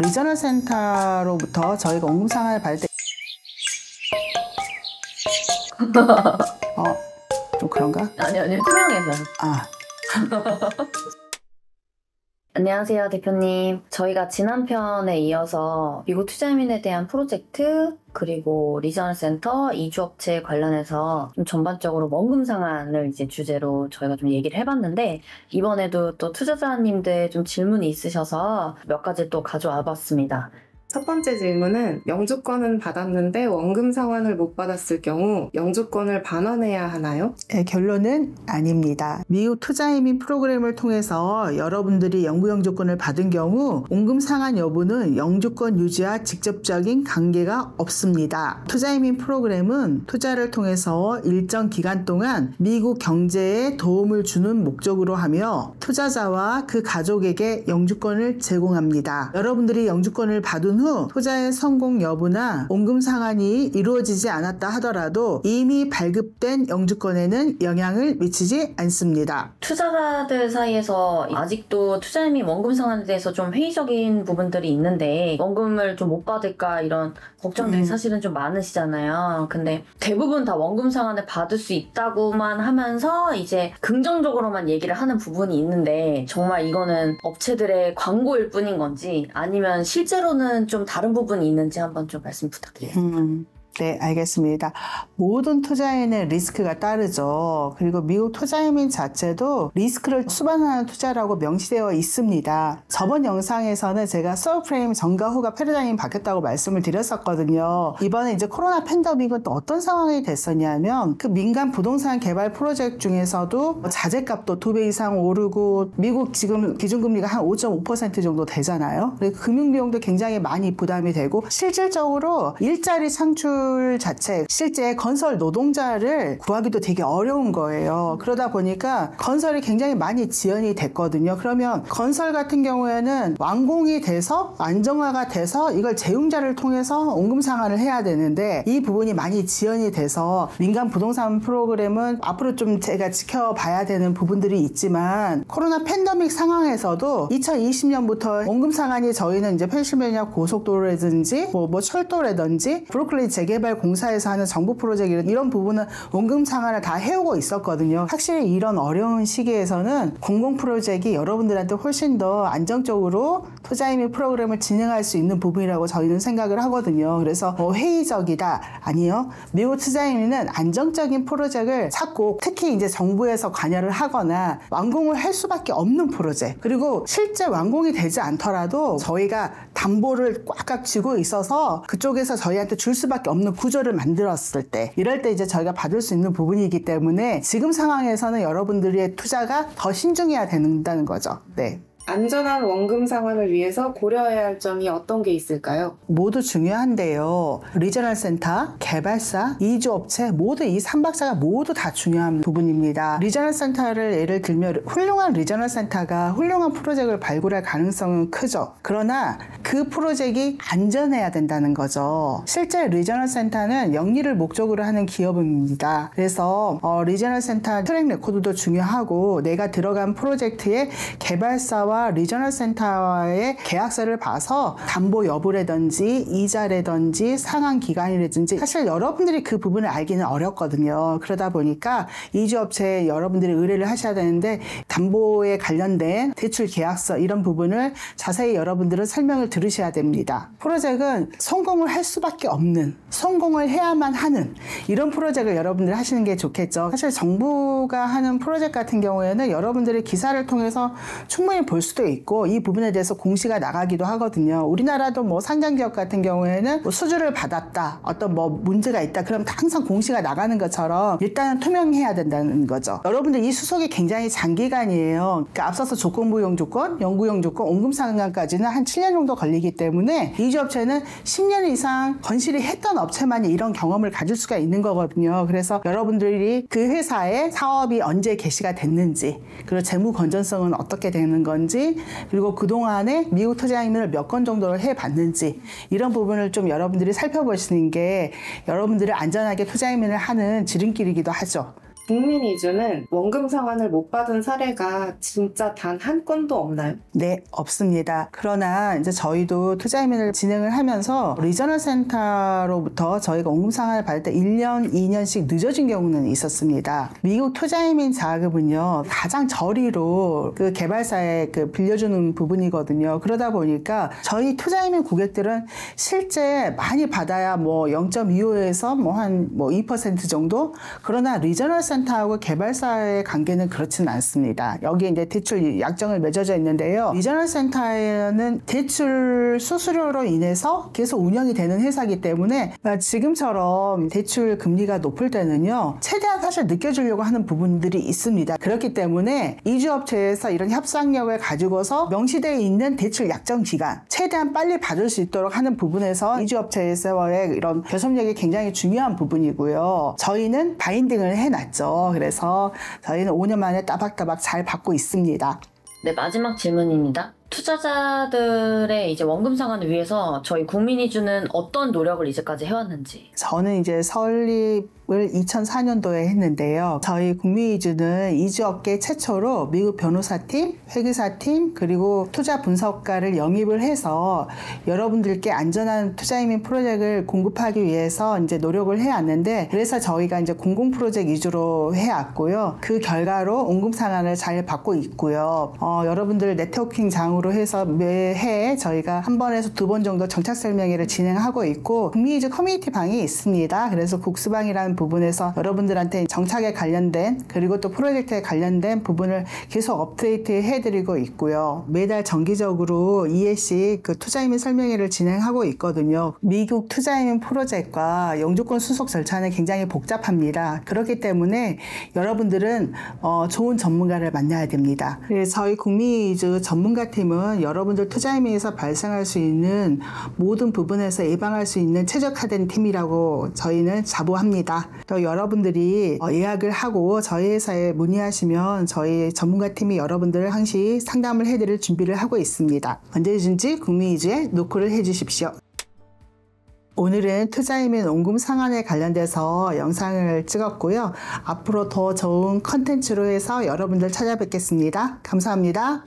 리저널 센터로부터 저희가 원금 상환을 받을 때 좀 그런가? 아니요. 투명해서. 안녕하세요, 대표님. 저희가 지난 편에 이어서 미국 투자이민에 대한 프로젝트, 그리고 리저널 센터, 이주업체 관련해서 좀 전반적으로 원금 상환을 이제 주제로 저희가 좀 얘기를 해봤는데, 이번에도 또 투자자님들 좀 질문이 있으셔서 몇 가지 또 가져와 봤습니다. 첫 번째 질문은 영주권은 받았는데 원금 상환을 못 받았을 경우 영주권을 반환해야 하나요? 네, 결론은 아닙니다. 미국 투자이민 프로그램을 통해서 여러분들이 영구 영주권을 받은 경우 원금 상환 여부는 영주권 유지와 직접적인 관계가 없습니다. 투자이민 프로그램은 투자를 통해서 일정 기간 동안 미국 경제에 도움을 주는 목적으로 하며 투자자와 그 가족에게 영주권을 제공합니다. 여러분들이 영주권을 받은 후 투자의 성공 여부나 원금 상환이 이루어지지 않았다 하더라도 이미 발급된 영주권에는 영향을 미치지 않습니다. 투자자들 사이에서 아직도 투자이민 원금 상환에 대해서 좀 회의적인 부분들이 있는데, 원금을 좀 못 받을까 이런 걱정들이 사실은 좀 많으시잖아요. 근데 대부분 다 원금 상환을 받을 수 있다고만 하면서 이제 긍정적으로만 얘기를 하는 부분이 있는데, 정말 이거는 업체들의 광고일 뿐인 건지 아니면 실제로는 좀 다른 부분이 있는지 한번 좀 말씀 부탁드려요. 네, 알겠습니다. 모든 투자에는 리스크가 따르죠. 그리고 미국 투자이민 자체도 리스크를 수반하는 투자라고 명시되어 있습니다. 저번 영상에서는 제가 서브프레임 전과 후가 패러다임이 바뀌었다고 말씀을 드렸었거든요. 이번에 이제 코로나 팬데믹은 또 어떤 상황이 됐었냐면, 그 민간 부동산 개발 프로젝트 중에서도 자재값도 2배 이상 오르고, 미국 지금 기준금리가 한 5.5% 정도 되잖아요. 그리고 금융비용도 굉장히 많이 부담이 되고, 실질적으로 일자리 창출 자체, 실제 건설 노동자를 구하기도 되게 어려운 거예요. 그러다 보니까 건설이 굉장히 많이 지연이 됐거든요. 그러면 건설 같은 경우에는 완공이 돼서 안정화가 돼서 이걸 재용자를 통해서 원금 상환을 해야 되는데, 이 부분이 많이 지연이 돼서 민간 부동산 프로그램은 앞으로 좀 제가 지켜봐야 되는 부분들이 있지만, 코로나 팬데믹 상황에서도 2020년부터 원금 상환이 저희는 이제 펜실베니아 고속도로라든지 뭐 철도라든지 브루클린 재개발 공사에서 하는 정부 프로젝트 이런 부분은 원금 상환을 다 해오고 있었거든요. 확실히 이런 어려운 시기에서는 공공 프로젝트가 여러분들한테 훨씬 더 안정적으로 투자이민 프로그램을 진행할 수 있는 부분이라고 저희는 생각을 하거든요. 그래서 회의적이다, 아니요. 미국 투자이민은 안정적인 프로젝트를 찾고, 특히 이제 정부에서 관여를 하거나 완공을 할 수밖에 없는 프로젝트, 그리고 실제 완공이 되지 않더라도 저희가 담보를 꽉꽉 쥐고 있어서 그쪽에서 저희한테 줄 수밖에 없는 구조를 만들었을 때, 이럴 때 이제 저희가 받을 수 있는 부분이기 때문에 지금 상황에서는 여러분들의 투자가 더 신중해야 된다는 거죠. 네. 안전한 원금 상환을 위해서 고려해야 할 점이 어떤 게 있을까요? 모두 중요한데요. 리저널 센터, 개발사, 이주업체 모두 이 3박자가 모두 다 중요한 부분입니다. 리저널 센터를 예를 들면 훌륭한 리저널 센터가 훌륭한 프로젝트를 발굴할 가능성은 크죠. 그러나 그 프로젝트가 안전해야 된다는 거죠. 실제 리저널 센터는 영리를 목적으로 하는 기업입니다. 그래서 리저널 센터 트랙 레코드도 중요하고, 내가 들어간 프로젝트의 개발사와 리저널 센터와의 계약서를 봐서 담보 여부라든지 이자라든지 상환 기간이라든지, 사실 여러분들이 그 부분을 알기는 어렵거든요. 그러다 보니까 이주업체에 여러분들이 의뢰를 하셔야 되는데, 담보에 관련된 대출 계약서 이런 부분을 자세히 여러분들은 설명을 들으셔야 됩니다. 프로젝트는 성공을 할 수밖에 없는, 성공을 해야만 하는 이런 프로젝트를 여러분들이 하시는 게 좋겠죠. 사실 정부가 하는 프로젝트 같은 경우에는 여러분들이 기사를 통해서 충분히 볼 수도 있고, 이 부분에 대해서 공시가 나가기도 하거든요. 우리나라도 뭐 상장기업 같은 경우에는 뭐 수주를 받았다, 어떤 뭐 문제가 있다, 그럼 항상 공시가 나가는 것처럼 일단은 투명해야 된다는 거죠. 여러분들 이 수속이 굉장히 장기간이에요. 그러니까 앞서서 조건부용 조건, 영구용 조건, 원금 상환까지는 한 7년 정도 걸리기 때문에 이주업체는 10년 이상 건실히 했던 업체만이 이런 경험을 가질 수가 있는 거거든요. 그래서 여러분들이 그 회사의 사업이 언제 개시가 됐는지, 그리고 재무 건전성은 어떻게 되는 건지, 그리고 그동안에 미국 투자이민을 몇 건 정도를 해봤는지, 이런 부분을 좀 여러분들이 살펴보시는 게 여러분들을 안전하게 투자이민을 하는 지름길이기도 하죠. 국민이주는 원금 상환을 못 받은 사례가 진짜 단 한 건도 없나요? 네, 없습니다. 그러나 이제 저희도 투자이민을 진행을 하면서 리저널 센터로부터 저희가 원금 상환을 받을 때 1년, 2년씩 늦어진 경우는 있었습니다. 미국 투자이민 자금은요, 가장 저리로 그 개발사에 빌려주는 부분이거든요. 그러다 보니까 저희 투자이민 고객들은 실제 많이 받아야 0.25에서 한 2% 정도? 그러나 리저널 센터하고 개발사의 관계는 그렇지는 않습니다. 여기 이제 대출 약정을 맺어져 있는데요. 리저널 센터에는 대출 수수료로 인해서 계속 운영이 되는 회사이기 때문에 지금처럼 대출 금리가 높을 때는요, 최대한 사실 느껴주려고 하는 부분들이 있습니다. 그렇기 때문에 이주업체에서 이런 협상력을 가지고서 명시되어 있는 대출 약정 기간 최대한 빨리 받을 수 있도록 하는 부분에서 이주업체에서의 이런 결속력이 굉장히 중요한 부분이고요. 저희는 바인딩을 해놨죠. 그래서 저희는 5년 만에 따박따박 잘 받고 있습니다. 네, 마지막 질문입니다. 투자자들의 이제 원금 상환을 위해서 저희 국민이주는 어떤 노력을 이제까지 해왔는지. 저는 이제 설립을 2004년도에 했는데요. 저희 국민이주는 이주업계 최초로 미국 변호사팀, 회계사팀, 그리고 투자 분석가를 영입을 해서 여러분들께 안전한 투자이민 프로젝트를 공급하기 위해서 이제 노력을 해왔는데, 그래서 저희가 이제 공공 프로젝트 위주로 해왔고요. 그 결과로 원금 상환을 잘 받고 있고요. 여러분들 네트워킹 장으로 해서 매해 저희가 한 번에서 2번 정도 정착 설명회를 진행하고 있고, 국민이주 커뮤니티 방이 있습니다. 그래서 국수방이라는 부분에서 여러분들한테 정착에 관련된, 그리고 또 프로젝트에 관련된 부분을 계속 업데이트 해드리고 있고요. 매달 정기적으로 2회씩 그 투자이민 설명회를 진행하고 있거든요. 미국 투자이민 프로젝트와 영주권 수속 절차는 굉장히 복잡합니다. 그렇기 때문에 여러분들은 좋은 전문가를 만나야 됩니다. 그래서 저희 국민이주 전문가팀은 여러분들 투자이민에서 발생할 수 있는 모든 부분에서 예방할 수 있는 최적화된 팀이라고 저희는 자부합니다. 또 여러분들이 예약을 하고 저희 회사에 문의하시면 저희 전문가팀이 여러분들을 항시 상담을 해드릴 준비를 하고 있습니다. 언제든지 국민이주에 노크를 해주십시오. 오늘은 투자이민 원금 상환에 관련돼서 영상을 찍었고요. 앞으로 더 좋은 컨텐츠로 해서 여러분들 찾아뵙겠습니다. 감사합니다.